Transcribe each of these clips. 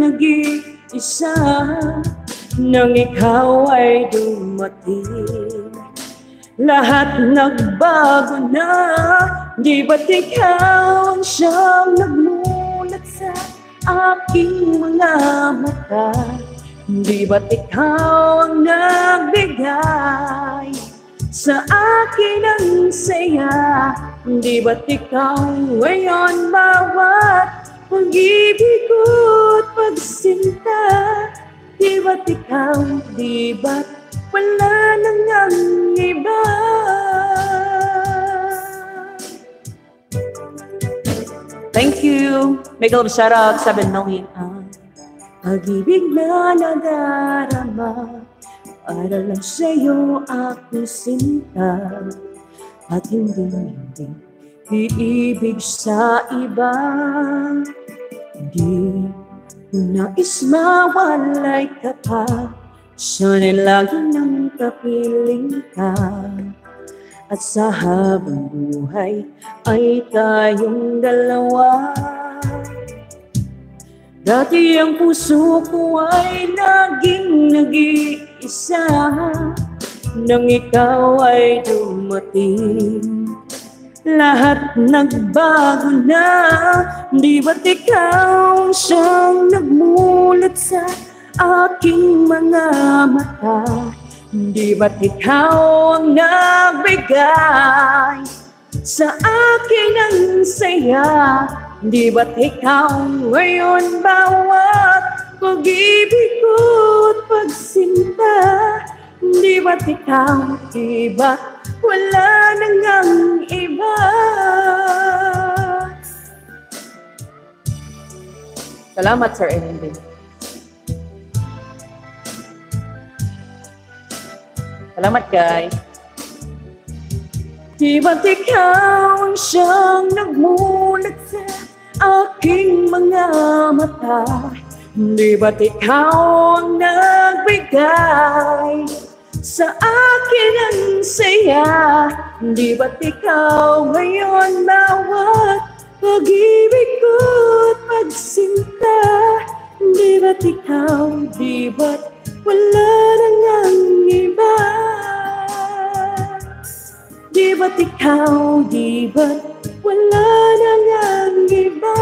nag-iisa nang ikaw ay dumating. Lahat nagbago na, di ba't ikaw ang siyang nagmulat sa aking mga mata? Di ba't ikaw ang nagbigay sa akin ang saya? Di ba't ikaw ngayon bawat pag-ibig ko't pagsinta? Di ba't ikaw, di ba't wala nang ang iba? Thank you. Make a little shout out, 7 knowing pag-ibig na nadarama para lang sa'yo ako sinta, at hindi iibig sa iba. Di ko nais mawalay ka pa, sana'y lagi nang kapiling ka, at sa habang buhay ay tayong dalawa. Dati ang puso ko ay laging nag-iisa nang ikaw ay dumating. Lahat nagbago na, di ba't ikaw siyang nagmulat sa aking mga mata? Di ba't ikaw ang nagbigay sa akin ang saya? Di ba't ikaw ngayon bawat pag-ibig ko't pagsinta? Di ba't ikaw, di ba't wala nang ang iba? Salamat, Sir Enendy. Salamat, guys. Di ba't ikaw ang siyang nagmulat sa aking mga mata? Di ba't ikaw ang nagbigay sa akin ang saya? Di ba't ikaw ngayon bawat pag-ibig ko't pagsinta? Di ba't ikaw, di ba't wala nang ang iba? Di ba't ikaw, di ba't wala nang ang iba?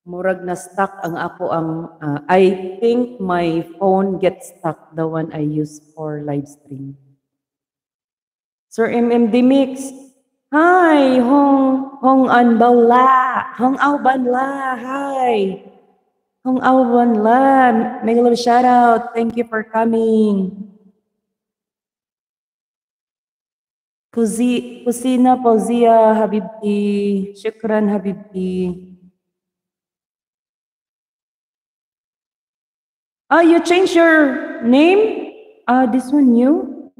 Murag na stuck ang ako I think my phone gets stuck, the one I use for live stream. Sir MMD Mix, hi, Hong Anbala, Hong Aubanla, hi, Hong Aubanla, make a little shout out, thank you for coming. Kusina Fauzia Habibti, Shukran Habibti. Oh, you changed your name? This one new?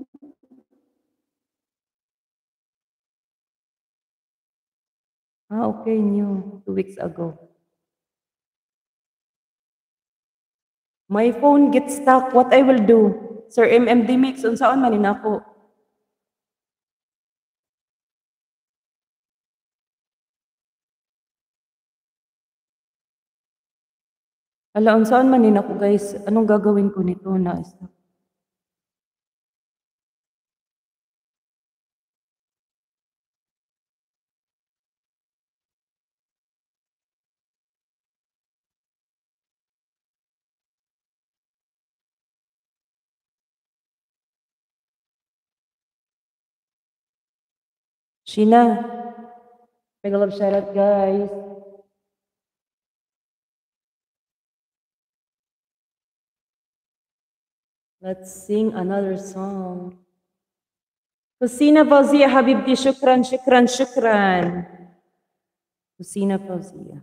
Okay, new. 2 weeks ago. My phone gets stuck. What I will do? Sir MMD Mix, unsaon man ako? Ala, unsaon man ako guys? Anong gagawin ko nito na stuck? Sheena, make a love shout out, guys. Let's sing another song. Kusina Fauzia Habibti, shukran, shukran, shukran. Kusina Fauzia.